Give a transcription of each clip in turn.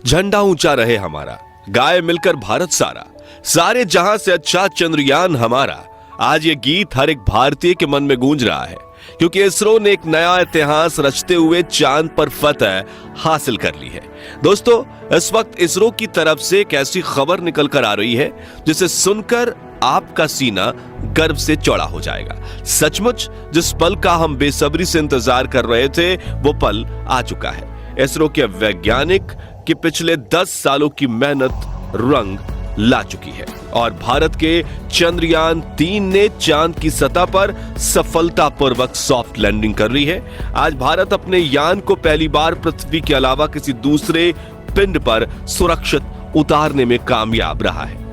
झंडा ऊंचा रहे हमारा, गाए मिलकर भारत सारा, सारे जहां से अच्छा चंद्रयान हमारा। आज ये गीत हर एक भारतीय के मन में गूंज रहा है, क्योंकि इसरो ने एक नया इतिहास रचते हुए चांद पर फतह हासिल कर ली है। दोस्तों, इस वक्त इसरो की तरफ से एक ऐसी खबर निकल कर आ रही है जिसे सुनकर आपका सीना गर्व से चौड़ा हो जाएगा। सचमुच जिस पल का हम बेसब्री से इंतजार कर रहे थे, वो पल आ चुका है। इसरो के वैज्ञानिक की पिछले 10 सालों की मेहनत रंग ला चुकी है और भारत के चंद्रयान 3 ने चांद की सतह पर सफलतापूर्वक सॉफ्ट लैंडिंग कर ली है। आज भारत अपने यान को पहली बार पृथ्वी के अलावा किसी दूसरे पिंड पर सुरक्षित उतारने में कामयाब रहा है।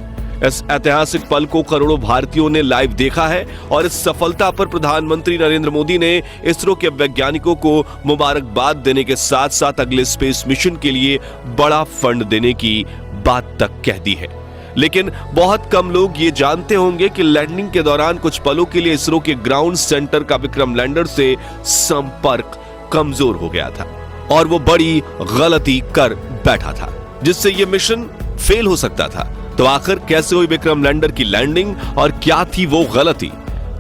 इस ऐतिहासिक पल को करोड़ों भारतीयों ने लाइव देखा है और इस सफलता पर प्रधानमंत्री नरेंद्र मोदी ने इसरो के वैज्ञानिकों को मुबारकबाद देने के साथ साथ अगले स्पेस मिशन के लिए बड़ा फंड देने की बात तक कह दी है। लेकिन बहुत कम लोग ये जानते होंगे कि लैंडिंग के दौरान कुछ पलों के लिए इसरो के ग्राउंड सेंटर का विक्रम लैंडर से संपर्क कमजोर हो गया था और वो बड़ी गलती कर बैठा था, जिससे ये मिशन फेल हो सकता था। तो आखिर कैसे हुई विक्रम लैंडर की लैंडिंग और क्या थी वो गलती,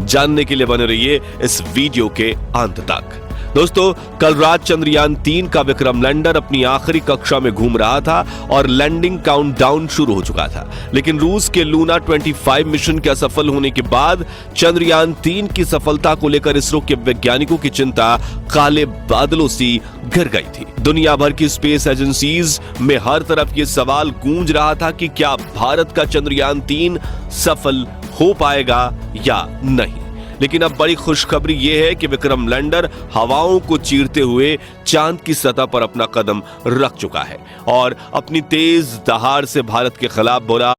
जानने के लिए बने रहिए इस वीडियो के अंत तक। दोस्तों, कल रात चंद्रयान 3 का विक्रम लैंडर अपनी आखिरी कक्षा में घूम रहा था और लैंडिंग काउंटडाउन शुरू हो चुका था। लेकिन रूस के लूना 25 मिशन के असफल होने के बाद चंद्रयान 3 की सफलता को लेकर इसरो के वैज्ञानिकों की चिंता काले बादलों सी घिर गई थी। दुनिया भर की स्पेस एजेंसीज में हर तरफ ये सवाल गूंज रहा था कि क्या भारत का चंद्रयान 3 सफल हो पाएगा या नहीं। लेकिन अब बड़ी खुशखबरी यह है कि विक्रम लैंडर हवाओं को चीरते हुए चांद की सतह पर अपना कदम रख चुका है और अपनी तेज दहाड़ से भारत के खिलाफ बोला,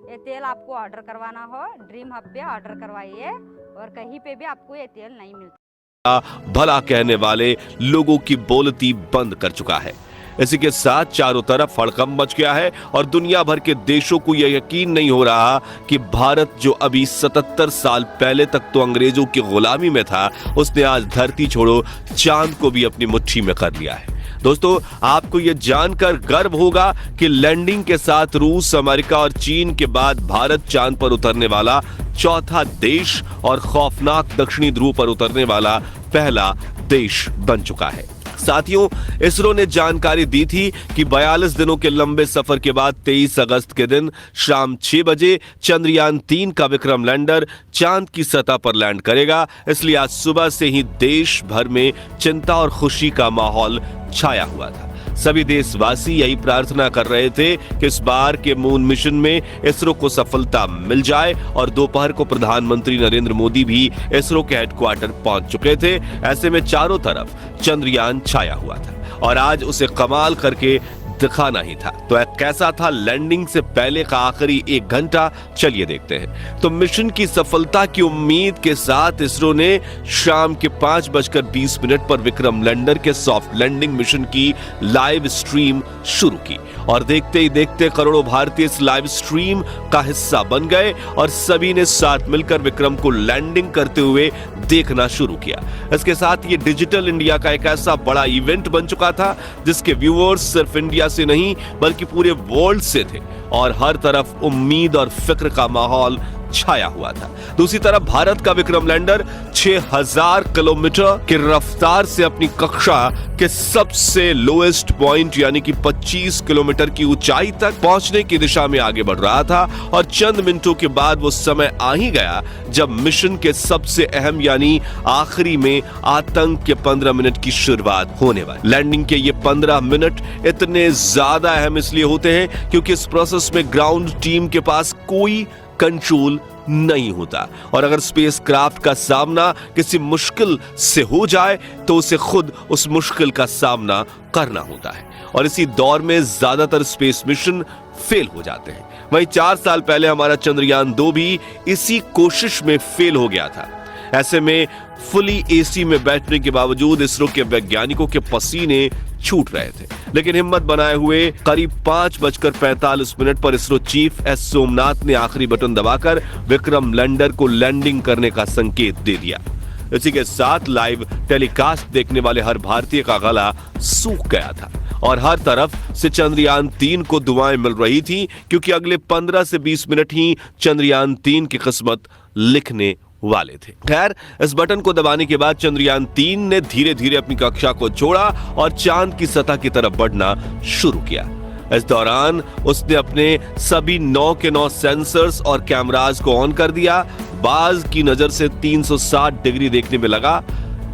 ये तेल आपको ऑर्डर करवाना हो ड्रीम हब पे ऑर्डर करवाइए और कहीं पे भी आपको ये तेल नहीं मिलता। भला कहने वाले लोगों की बोलती बंद कर चुका है। इसी के साथ चारों तरफ हड़कंप मच गया है और दुनिया भर के देशों को यह यकीन नहीं हो रहा कि भारत, जो अभी 77 साल पहले तक तो अंग्रेजों की गुलामी में था, उसने आज धरती छोड़ो चांद को भी अपनी मुट्ठी में कर लिया है। दोस्तों, आपको यह जानकर गर्व होगा कि लैंडिंग के साथ रूस, अमेरिका और चीन के बाद भारत चांद पर उतरने वाला चौथा देश और खौफनाक दक्षिणी ध्रुव पर उतरने वाला पहला देश बन चुका है। साथियों, इसरो ने जानकारी दी थी कि 42 दिनों के लंबे सफर के बाद 23 अगस्त के दिन शाम 6 बजे चंद्रयान 3 का विक्रम लैंडर चांद की सतह पर लैंड करेगा। इसलिए आज सुबह से ही देश भर में चिंता और खुशी का माहौल छाया हुआ था। सभी देशवासी यही प्रार्थना कर रहे थे कि इस बार के मून मिशन में इसरो को सफलता मिल जाए और दोपहर को प्रधानमंत्री नरेंद्र मोदी भी इसरो के हेडक्वार्टर पहुंच चुके थे। ऐसे में चारों तरफ चंद्रयान छाया हुआ था और आज उसे कमाल करके दिखाना ही था। तो कैसा था लैंडिंग से पहले का आखिरी 1 घंटा, चलिए देखते हैं। तो मिशन की सफलता की उम्मीद के साथ इसरो ने शाम के 5:20 पर विक्रम लैंडर के सॉफ्ट लैंडिंग मिशन की लाइव स्ट्रीम शुरू की और देखते ही देखते करोड़ों भारतीय इस लाइव स्ट्रीम का हिस्सा बन गए और सभी ने साथ मिलकर विक्रम को लैंडिंग करते हुए देखना शुरू किया। इसके साथ ये डिजिटल इंडिया का एक ऐसा बड़ा इवेंट बन चुका था जिसके व्यूअर्स सिर्फ इंडिया से नहीं बल्कि पूरे वर्ल्ड से थे और हर तरफ उम्मीद और फिक्र का माहौल छाया हुआ था। दूसरी तरफ भारत का विक्रम लैंडर 6000 किलोमीटर की रफ्तार से अपनी कक्षा के सबसे लोएस्ट पॉइंट यानी कि 25 किलोमीटर की ऊंचाई तक पहुंचने की दिशा में आगे बढ़ रहा था और चंद मिनटों के बाद वो समय आ ही गया जब मिशन के सबसे अहम यानी आखिरी में आतंक के 15 मिनट की शुरुआत होने वाली। लैंडिंग के ये 15 मिनट इतने ज्यादा अहम इसलिए होते हैं क्योंकि इस प्रोसेस में ग्राउंड टीम के पास कोई कंट्रोल नहीं होता और अगर स्पेसक्राफ्ट का सामना किसी मुश्किल से हो जाए तो उसे खुद उस मुश्किल का सामना करना होता है और इसी दौर में ज्यादातर स्पेस मिशन फेल हो जाते हैं। वहीं 4 साल पहले हमारा चंद्रयान 2 भी इसी कोशिश में फेल हो गया था। ऐसे में फुली एसी में बैठने के बावजूद इसरो के वैज्ञानिकों के पसीने छूट रहे थे, लेकिन हिम्मत बनाए हुए करीब 5:45 पर इसरो चीफ एस सोमनाथ ने आखिरी बटन दबाकर विक्रम लैंडर को लैंडिंग करने का संकेत दे दिया। इसी के साथ लाइव टेलीकास्ट देखने वाले हर भारतीय का गला सूख गया था और हर तरफ से चंद्रयान 3 को दुआएं मिल रही थी, क्योंकि अगले 15 से 20 मिनट ही चंद्रयान 3 की किस्मत लिखने वाले थे। खैर, इस बटन को दबाने के बाद चंद्रयान 3 ने धीरे धीरे अपनी कक्षा को छोड़ा और चांद की सतह की तरफ बढ़ना शुरू किया। इस दौरान उसने अपने सभी 9 के 9 सेंसर्स और कैमरास को ऑन कर दिया। बाज की नजर से 360 डिग्री देखने में लगा।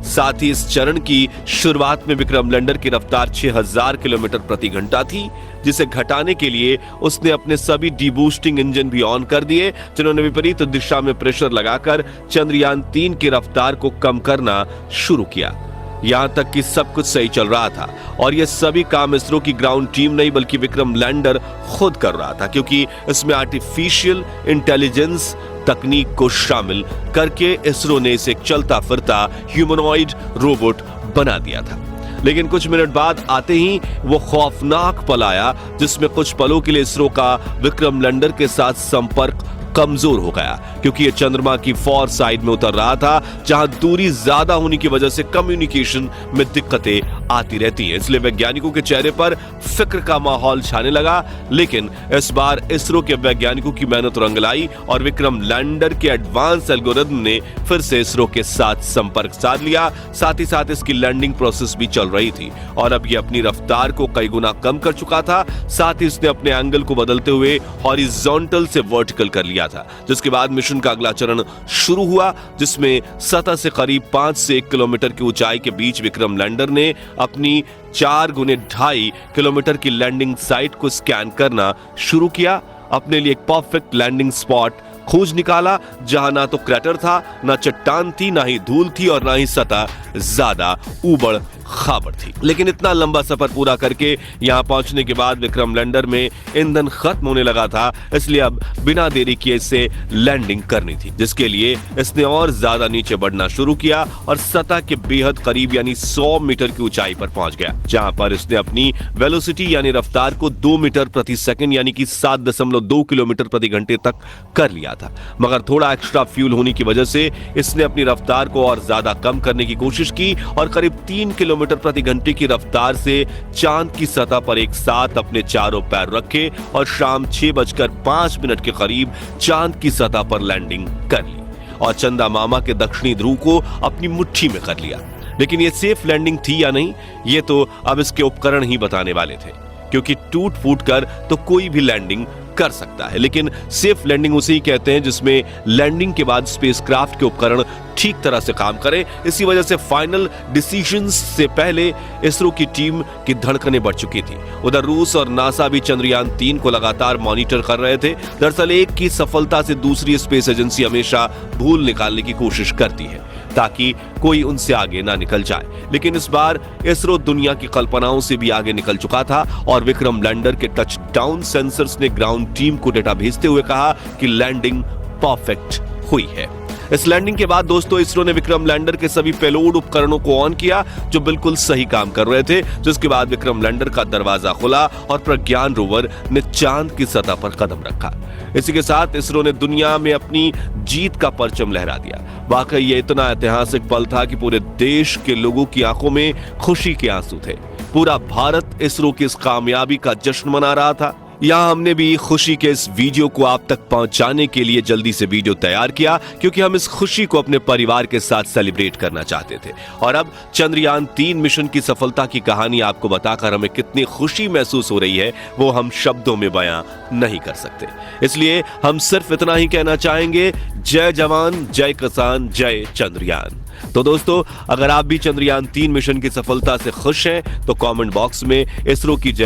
साथ ही इस चरण की शुरुआत में विक्रम लैंडर की रफ्तार 6000 किलोमीटर प्रति घंटा थी, जिसे घटाने के लिए उसने अपने सभी डीबूस्टिंग इंजन भी ऑन कर दिए, जिन्होंने विपरीत दिशा में प्रेशर लगाकर चंद्रयान 3 की रफ्तार को कम करना शुरू किया। यहां तक कि सब कुछ सही चल रहा था और यह सभी काम इसरो की ग्राउंड टीम नहीं बल्कि विक्रम लैंडर खुद कर रहा था, क्योंकि इसमें आर्टिफिशियल इंटेलिजेंस तकनीक को शामिल करके इसरो ने इसे एक चलता फिरता ह्यूमनॉइड रोबोट बना दिया था। लेकिन कुछ मिनट बाद आते ही वो खौफनाक पल आया, जिसमें कुछ पलों के लिए इसरो का विक्रम लैंडर के साथ संपर्क कमजोर हो गया, क्योंकि ये चंद्रमा की फॉर साइड में उतर रहा था, जहां दूरी ज्यादा होने की वजह से कम्युनिकेशन में दिक्कतें आती रहती हैं। इसलिए वैज्ञानिकों के चेहरे पर फिक्र का माहौल छाने लगा। लेकिन इस बार इसरो के वैज्ञानिकों की मेहनत रंग लाई और विक्रम लैंडर के एडवांस एल्गोरिथम ने फिर से इसरो के साथ संपर्क साध लिया। साथ ही साथ इसकी लैंडिंग प्रोसेस भी चल रही थी और अब ये अपनी रफ्तार को कई गुना कम कर चुका था। साथ ही इसने अपने एंगल को बदलते हुए हॉरिजॉन्टल से वर्टिकल कर लिया था, जिसके बाद मिशन का अगला चरण शुरू हुआ, जिसमें सतह से करीब 5 से 1 किलोमीटर की ऊंचाई के बीच विक्रम लैंडर ने अपनी 4 गुने 2.5 किलोमीटर की लैंडिंग साइट को स्कैन करना शुरू किया। अपने लिए एक परफेक्ट लैंडिंग स्पॉट खोज निकाला, जहां ना तो क्रैटर था, ना चट्टान थी, ना ही धूल थी और ना ही सतह ज्यादा ऊबड़ खाबड़ थी। लेकिन इतना लंबा सफर पूरा करके यहां पहुंचने के बाद विक्रम लैंडर में ईंधन खत्म होने लगा था, इसलिए अब बिना देरी किए इसे लैंडिंग करनी थी, जिसके लिए इसने और ज्यादा नीचे बढ़ना शुरू किया और सतह के बेहद करीब यानी 100 मीटर की ऊंचाई पर पहुंच गया, जहां पर इसने अपनी वेलोसिटी यानी रफ्तार को 2 मीटर प्रति सेकंड यानी कि 7.2 किलोमीटर प्रति घंटे तक कर लिया था। मगर थोड़ा एक्स्ट्रा फ्यूल होने की वजह से इसने अपनी रफ्तार को और ज्यादा कम करने की कोशिश की और करीब 3 किलोमीटर प्रति घंटे की रफ्तार से चांद की सतह पर एक साथ अपने चारों पैर रखे और शाम 6:05 के करीब चांद की सतह पर लैंडिंग कर ली और चंदा मामा के दक्षिणी ध्रुव को अपनी मुट्ठी में कर लिया। लेकिन यह सेफ लैंडिंग थी या नहीं, ये तो अब इसके उपकरण ही बताने वाले थे, क्योंकि टूट फूट कर तो कोई भी लैंडिंग कर सकता है, लेकिन सेफ लैंडिंग उसे ही कहते हैं जिसमें लैंडिंग के बाद स्पेसक्राफ्ट के उपकरण ठीक तरह से काम करें। इसी वजह से फाइनल डिसीजंस से पहले इसरो की टीम की धड़कनें बढ़ चुकी थी। उधर रूस और नासा भी चंद्रयान 3 को लगातार मॉनिटर कर रहे थे। दरअसल एक की सफलता से दूसरी स्पेस एजेंसी हमेशा भूल निकालने की कोशिश करती है ताकि कोई उनसे आगे ना निकल जाए, लेकिन इस बार इसरो दुनिया की कल्पनाओं से भी आगे निकल चुका था और विक्रम लैंडर के टच डाउन सेंसर्स ने ग्राउंड टीम को डेटा भेजते हुए कहा कि लैंडिंग परफेक्ट हुई है। इस लैंडिंग के बाद दोस्तों इसरो ने विक्रम लैंडर के सभी पेलोड उपकरणों को ऑन किया जो बिल्कुल सही काम कर रहे थे, जिसके बाद विक्रम लैंडर का दरवाजा खुला और प्रज्ञान रोवर ने चांद की सतह पर कदम रखा। इसी के साथ इसरो ने दुनिया में अपनी जीत का परचम लहरा दिया। वाकई ये इतना ऐतिहासिक पल था कि पूरे देश के लोगों की आंखों में खुशी के आंसू थे। पूरा भारत इसरो की इस कामयाबी का जश्न मना रहा था। यहाँ हमने भी खुशी के इस वीडियो को आप तक पहुंचाने के लिए जल्दी से वीडियो तैयार किया, क्योंकि हम इस खुशी को अपने परिवार के साथ सेलिब्रेट करना चाहते थे। और अब चंद्रयान 3 मिशन की सफलता की कहानी आपको बताकर हमें कितनी खुशी महसूस हो रही है वो हम शब्दों में बयां नहीं कर सकते। इसलिए हम सिर्फ इतना ही कहना चाहेंगे, जय जवान, जय किसान, जय चंद्रयान। तो दोस्तों, अगर आप भी चंद्रयान 3 मिशन की सफलता से खुश हैं तो कमेंट बॉक्स में इसरो की जय